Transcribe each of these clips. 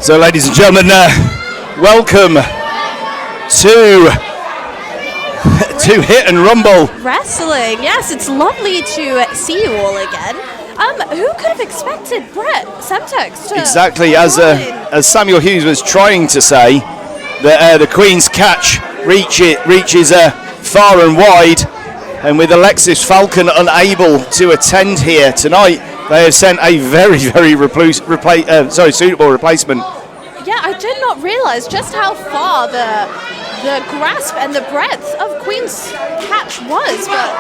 So, ladies and gentlemen, welcome to Hit and Rumble Wrestling. Yes, it's lovely to see you all again. Who could have expected BRETT SEMTEX to exactly as Samuel Hughes was trying to say that the Queen's catch reaches far and wide, and with Alexis Falcon unable to attend here tonight, they have sent a very, very suitable replacement. Yeah, I did not realize just how far the grasp and the breadth of Queen's catch was, but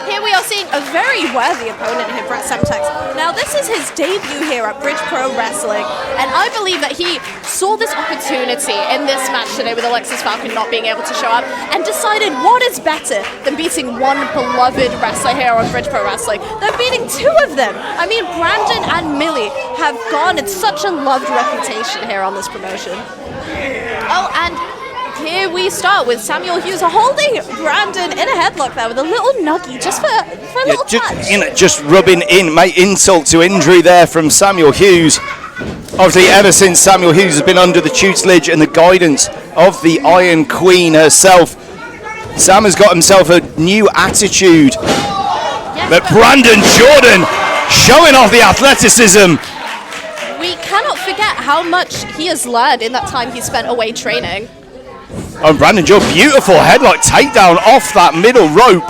here we are seeing a very worthy opponent here, BRETT SEMTEX. Now, this is his debut here at Bridge Pro Wrestling, and I believe that he saw this opportunity in this match today with Alexis Falcon not being able to show up, and decided what is better than beating one beloved wrestler here on Bridge Pro Wrestling than beating two of them. I mean, Brandon and Millie have garnered such a loved reputation here on this promotion. Oh, and here we start with Samuel Hughes holding Brandon in a headlock there with a little nuggie just for a little touch. Just rubbing in, mate, insult to injury there from Samuel Hughes. Obviously, ever since Samuel Hughes has been under the tutelage and the guidance of the Iron Queen herself, Sam has got himself a new attitude. Yes, but Brandon Jordan showing off the athleticism. We cannot forget how much he has learned in that time he spent away training. Oh, Brandon Jordan, beautiful headlock takedown off that middle rope.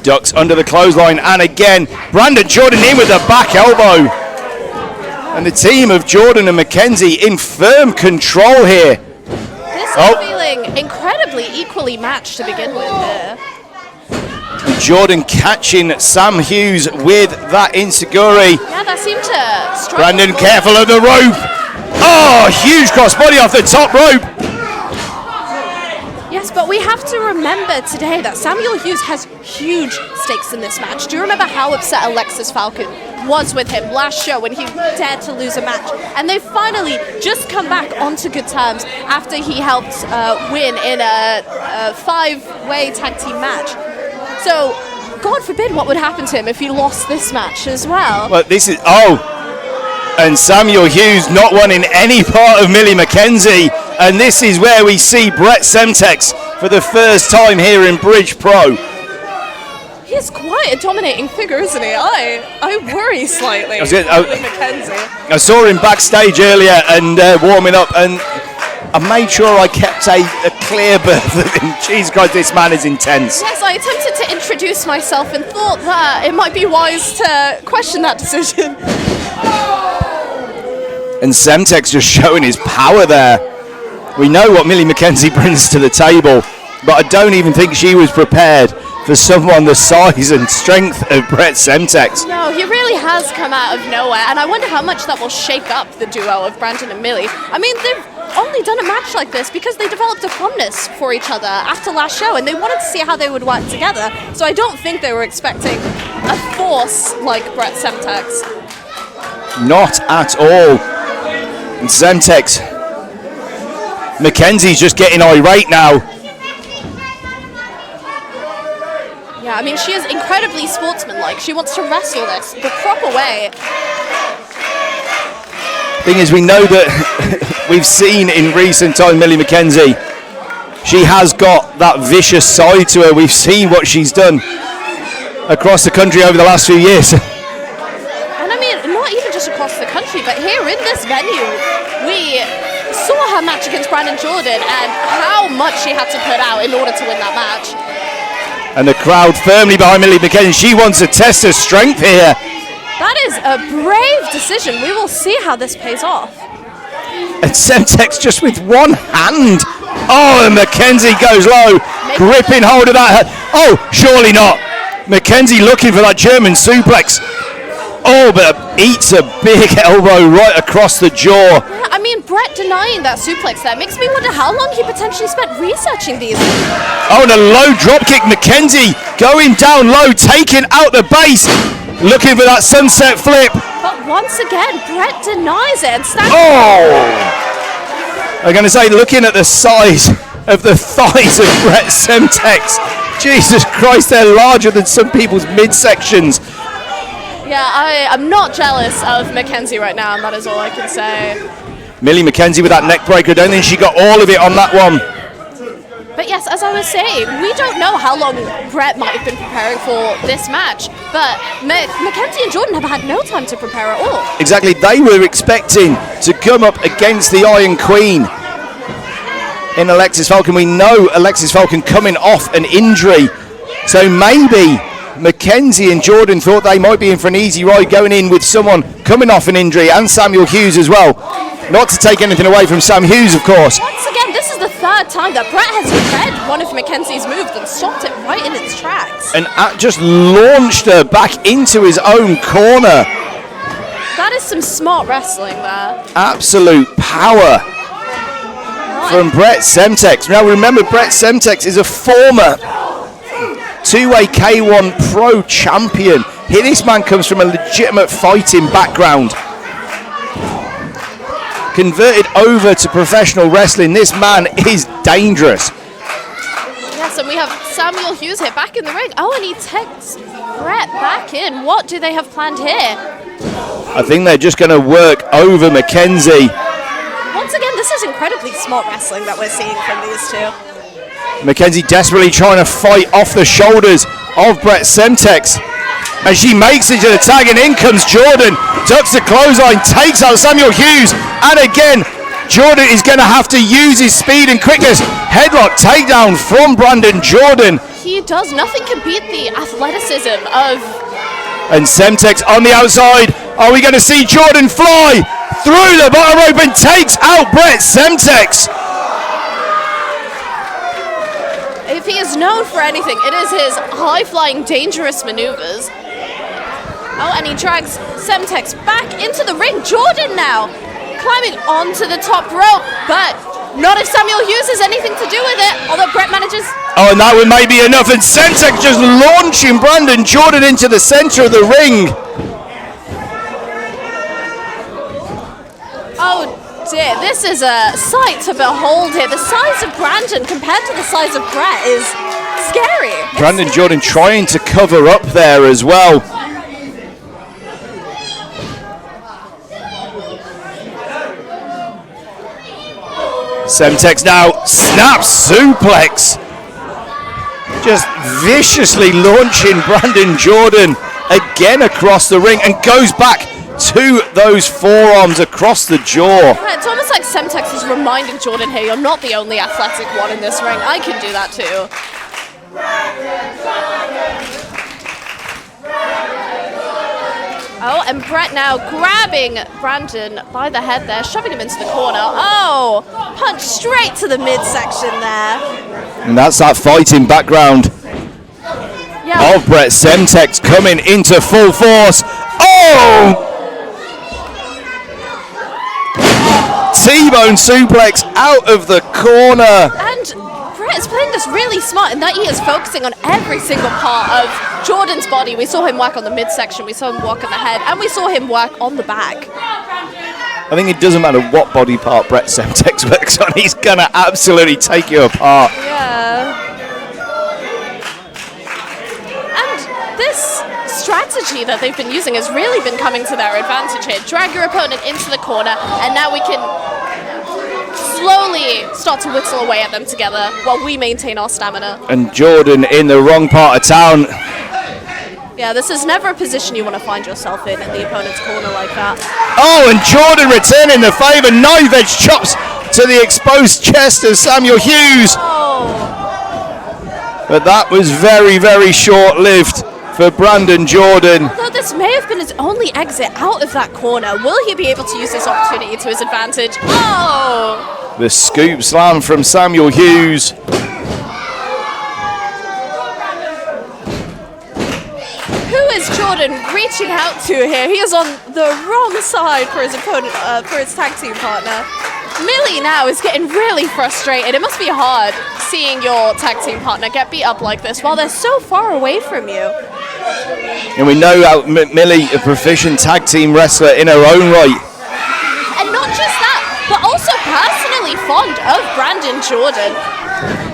Ducks under the clothesline, and again, Brandon Jordan in with the back elbow. And the team of Jordan and McKenzie in firm control here. This is feeling incredibly equally matched to begin with here. Jordan catching Sam Hughes with that enziguri. Yeah, that seemed to strike. Brandon careful of the rope. Oh, huge crossbody off the top rope. Yes, but we have to remember today that Samuel Hughes has huge stakes in this match. Do you remember how upset Alexis Falcon was with him last show when he dared to lose a match? And they've finally just come back onto good terms after he helped win in a five-way tag team match. So, God forbid what would happen to him if he lost this match as well. Well, this is... And Samuel Hughes not wanting any part of Millie McKenzie. And this is where we see BRETT SEMTEX for the first time here in Bridge Pro. He's quite a dominating figure, isn't he? I worry slightly. Millie McKenzie. I saw him backstage earlier and warming up, and I made sure I kept a clear berth of him. Jesus Christ, this man is intense. Yes, I attempted to introduce myself and thought that it might be wise to question that decision. And Semtex just showing his power there. We know what Millie McKenzie brings to the table, but I don't even think she was prepared for someone the size and strength of BRETT SEMTEX. No, he really has come out of nowhere, and I wonder how much that will shake up the duo of Brandon and Millie. I mean, they've only done a match like this because they developed a fondness for each other after last show, and they wanted to see how they would work together, so I don't think they were expecting a force like BRETT SEMTEX. Not at all. And Semtex, McKenzie's just getting irate now. Yeah, I mean, she is incredibly sportsmanlike. She wants to wrestle this the proper way. Thing is, we know that we've seen in recent time Millie McKenzie, she has got that vicious side to her. We've seen what she's done across the country over the last few years. And I mean, not even just across the country, but here in this venue, we saw her match against Brandon Jordan and how much she had to put out in order to win that match. And the crowd firmly behind Millie McKenzie. She wants to test her strength here. That is a brave decision. We will see how this pays off. And Semtex just with one hand. Oh, and McKenzie goes low, gripping hold of that. Oh, surely not. McKenzie looking for that German suplex. Oh, but eats a big elbow right across the jaw. Yeah, I mean, BRETT denying that suplex there makes me wonder how long he potentially spent researching these. Oh, and a low dropkick. McKenzie going down low, taking out the base, looking for that sunset flip. But once again, BRETT denies it and stands. Oh! I'm going to say, looking at the size of the thighs of BRETT SEMTEX, Jesus Christ, they're larger than some people's midsections. Yeah, I'm not jealous of McKenzie right now, and that is all I can say. Millie McKenzie with that neck breaker. I don't think she got all of it on that one. But yes, as I was saying, we don't know how long Brett might have been preparing for this match, but McKenzie and Jordan have had no time to prepare at all. Exactly, they were expecting to come up against the Iron Queen in Alexis Falcon. We know Alexis Falcon coming off an injury, so maybe McKenzie and Jordan thought they might be in for an easy ride going in with someone coming off an injury, and Samuel Hughes as well. Not to take anything away from Sam Hughes, of course. Once again, this is the third time that Brett has read one of McKenzie's moves and stopped it right in its tracks. And just launched her back into his own corner. That is some smart wrestling there. Absolute power from BRETT SEMTEX. Now remember, BRETT SEMTEX is a former two-way K1 Pro champion. Here this man comes from a legitimate fighting background. Converted over to professional wrestling. This man is dangerous. Yes, and we have Samuel Hughes here back in the ring. Oh, and he takes Brett back in. What do they have planned here? I think they're just going to work over McKenzie. Once again, this is incredibly smart wrestling that we're seeing from these two. McKenzie desperately trying to fight off the shoulders of BRETT SEMTEX. And she makes it to the tag, and in comes Jordan. Ducks the clothesline, takes out Samuel Hughes. And again, Jordan is going to have to use his speed and quickness. Headlock takedown from Brandon Jordan. He does. Nothing can beat the athleticism of... And SEMTEX on the outside. Are we going to see Jordan fly through the bottom rope and takes out BRETT SEMTEX? If he is known for anything, it is his high-flying, dangerous maneuvers. Oh, and he drags SEMTEX back into the ring. Jordan now climbing onto the top rope, but not if Samuel Hughes has anything to do with it, although Brett manages... Oh, and that one may be enough, and SEMTEX just launching Brandon Jordan into the center of the ring. Oh dear, this is a sight to behold here. The size of Brandon compared to the size of Brett is scary. Brandon Jordan trying to cover up there as well. SEMTEX now snaps suplex. Just viciously launching Brandon Jordan again across the ring, and goes back to those forearms across the jaw. It's almost like SEMTEX is reminding Jordan, hey, you're not the only athletic one in this ring. I can do that too. Oh, and Brett now grabbing Brandon by the head there, shoving him into the corner. Oh, punch straight to the midsection there. And that's that fighting background of BRETT SEMTEX coming into full force. Oh! T-bone suplex out of the corner. And Brett is playing this really smart in that he is focusing on every single part of Jordan's body. We saw him work on the midsection, we saw him work on the head, and we saw him work on the back. I think it doesn't matter what body part BRETT SEMTEX works on, he's gonna absolutely take you apart. Yeah. And this strategy that they've been using has really been coming to their advantage here. Drag your opponent into the corner, and now we can slowly start to whittle away at them together while we maintain our stamina. And Jordan in the wrong part of town. Yeah, this is never a position you want to find yourself in the opponent's corner like that. Oh, and Jordan returning the favour. Knife edge chops to the exposed chest of Samuel Hughes. Oh. But that was very, very short-lived for Brandon Jordan. Although this may have been his only exit out of that corner, will he be able to use this opportunity to his advantage? Oh! The scoop slam from Samuel Hughes. Who is Jordan reaching out to here? He is on the wrong side for his opponent, for his tag team partner. Millie now is getting really frustrated. It must be hard seeing your tag team partner get beat up like this while they're so far away from you. And we know how Millie, a proficient tag team wrestler in her own right. And not just that, but also personally fond of Brandon Jordan.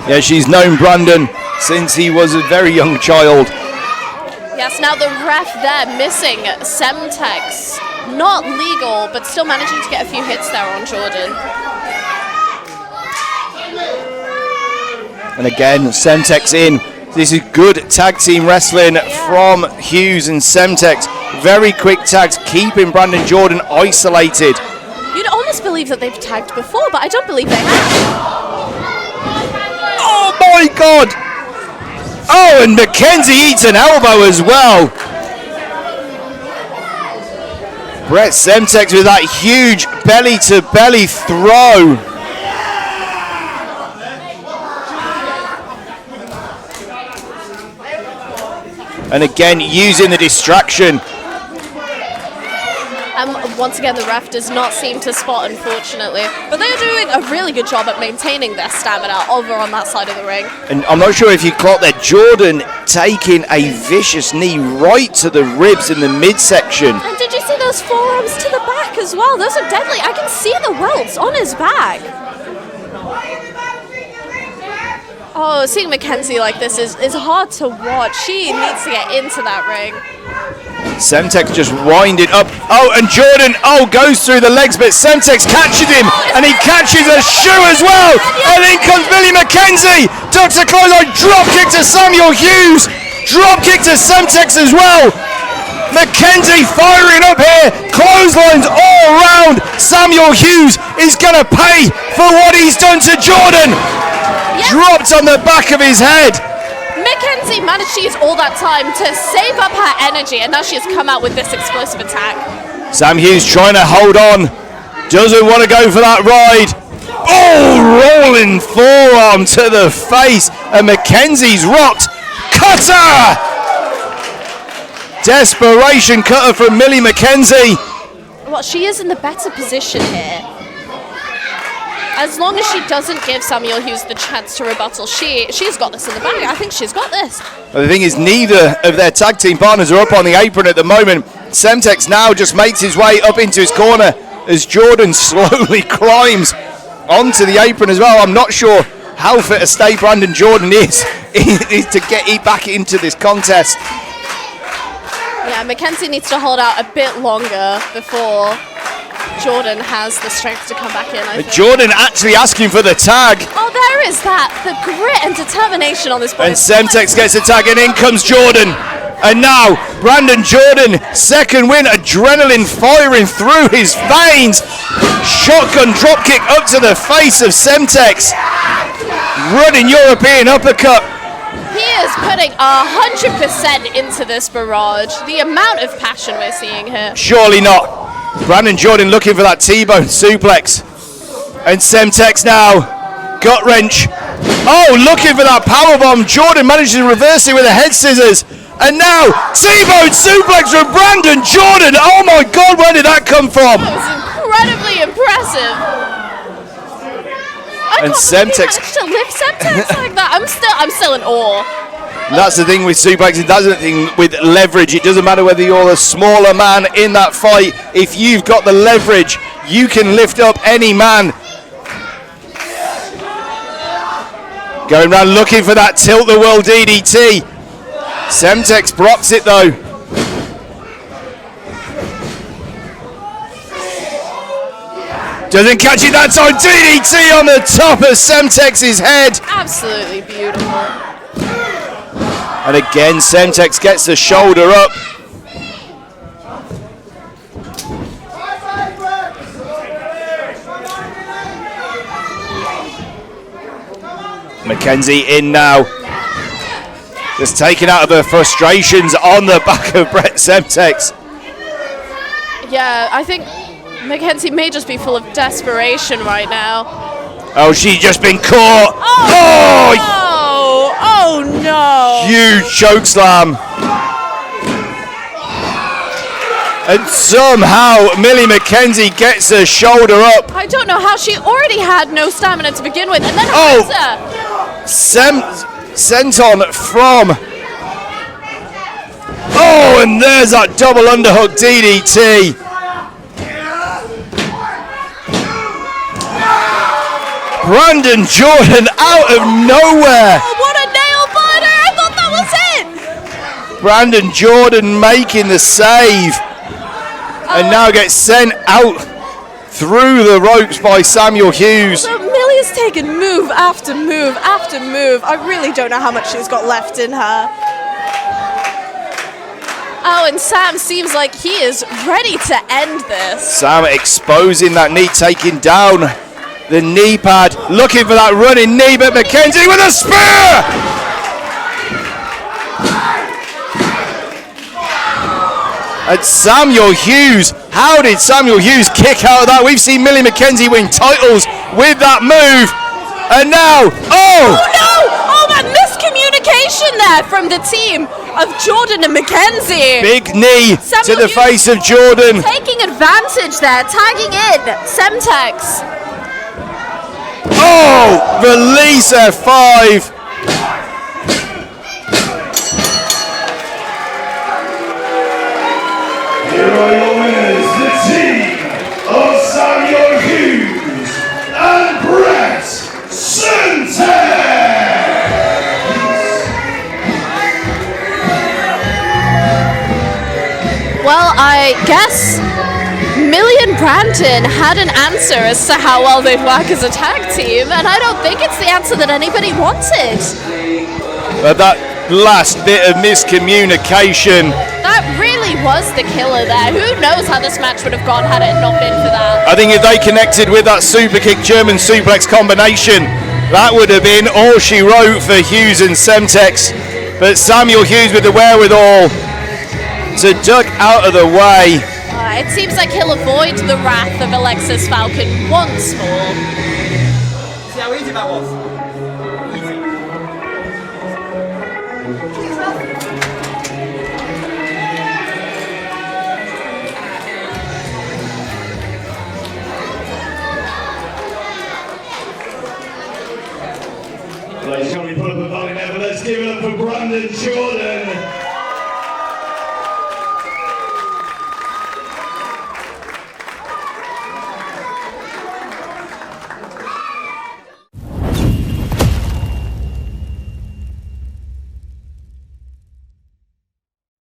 Yeah, she's known Brandon since he was a very young child. Yes, now the ref there missing Semtex. Not legal, but still managing to get a few hits there on Jordan. And again, Semtex in. This is good tag team wrestling from Hughes and Semtex. Very quick tags, keeping Brandon Jordan isolated. You'd almost believe that they've tagged before, but I don't believe they have. Oh my God! Oh, and McKenzie eats an elbow as well. BRETT SEMTEX with that huge belly-to-belly throw. And again, using the distraction. Once again, the ref does not seem to spot, unfortunately. But they're doing a really good job at maintaining their stamina over on that side of the ring. And I'm not sure if you caught that, Jordan taking a vicious knee right to the ribs in the midsection. And did you see those forearms to the back as well? Those are deadly. I can see the welts on his back. Oh, seeing McKenzie like this is hard to watch. She needs to get into that ring. Semtex just winded up. Oh, and Jordan, goes through the legs, but Semtex catches him, and he catches a shoe as well. And in comes Millie McKenzie. Ducks a clothesline, drop kick to Samuel Hughes. Drop kick to Semtex as well. McKenzie firing up here. Clotheslines all around. Samuel Hughes is going to pay for what he's done to Jordan. Yep. Dropped on the back of his head. McKenzie managed to use all that time to save up her energy, and now she has come out with this explosive attack. Sam Hughes trying to hold on. Doesn't want to go for that ride. Oh, rolling forearm to the face. And McKenzie's rocked. Cutter! Desperation cutter from Millie McKenzie. Well, she is in the better position here. As long as she doesn't give Samuel Hughes the chance to rebuttal, she's got this in the bag. I think she's got this. Well, the thing is, neither of their tag team partners are up on the apron at the moment. Semtex now just makes his way up into his corner as Jordan slowly climbs onto the apron as well. I'm not sure how fit a state Brandon Jordan is to get back into this contest. Yeah, McKenzie needs to hold out a bit longer before Jordan has the strength to come back in, I think. Jordan actually asking for the tag. Oh, there is that. The grit and determination on this boy. And Semtex gets a tag, and in comes Jordan. And now, Brandon Jordan, second win, adrenaline firing through his veins. Shotgun dropkick up to the face of Semtex. Running European uppercut. He is putting 100% into this barrage. The amount of passion we're seeing here. Surely not. Brandon Jordan looking for that T-bone suplex. And Semtex now, gut wrench. Oh, looking for that powerbomb. Jordan manages to reverse it with the head scissors. And now, T-bone suplex from Brandon Jordan. Oh my God, where did that come from? That was incredibly impressive. And Semtex managed to lift Semtex like that. I'm still in awe. And that's the thing with suplexing, that's the thing with leverage. It doesn't matter whether you're a smaller man in that fight. If you've got the leverage, you can lift up any man. Going around looking for that tilt-the-world DDT. Semtex blocks it though. Doesn't catch it that time. DDT on the top of Semtex's head. Absolutely beautiful. And again, Semtex gets the shoulder up. McKenzie in now. Just taken out of her frustrations on the back of BRETT SEMTEX. Yeah, I think McKenzie may just be full of desperation right now. Oh, she's just been caught. Oh no! Huge choke slam. And somehow Millie McKenzie gets her shoulder up. I don't know how she already had no stamina to begin with, and then Senton from. Oh, and there's that double underhook DDT. Brandon Jordan out of nowhere. Oh, what a nail biter! I thought that was it. Brandon Jordan making the save. And now gets sent out through the ropes by Samuel Hughes. So Millie has taken move after move after move. I really don't know how much she's got left in her. Oh, and Sam seems like he is ready to end this. Sam exposing that knee, taking down the knee pad, looking for that running knee, but McKenzie with a spear! And Samuel Hughes, how did Samuel Hughes kick out of that? We've seen Millie McKenzie win titles with that move, and now, oh no! Oh, that miscommunication there from the team of Jordan and McKenzie. Big knee to the face of Jordan. Taking advantage there, tagging in Semtex. Oh, release F5. Here are your winners, the team of Samuel Hughes and BRETT SEMTEX. Well, I guess Millie and Brandon had an answer as to how well they'd work as a tag team, and I don't think it's the answer that anybody wanted. But that last bit of miscommunication. That really was the killer there. Who knows how this match would have gone had it not been for that. I think if they connected with that super kick German suplex combination, that would have been all she wrote for Hughes and Semtex. But Samuel Hughes with the wherewithal to duck out of the way. It seems like he'll avoid the wrath of Alexis Falcon once more. See how easy that was? Ladies and gentlemen, put up a volley now, but let's give it up for Brandon Jordan.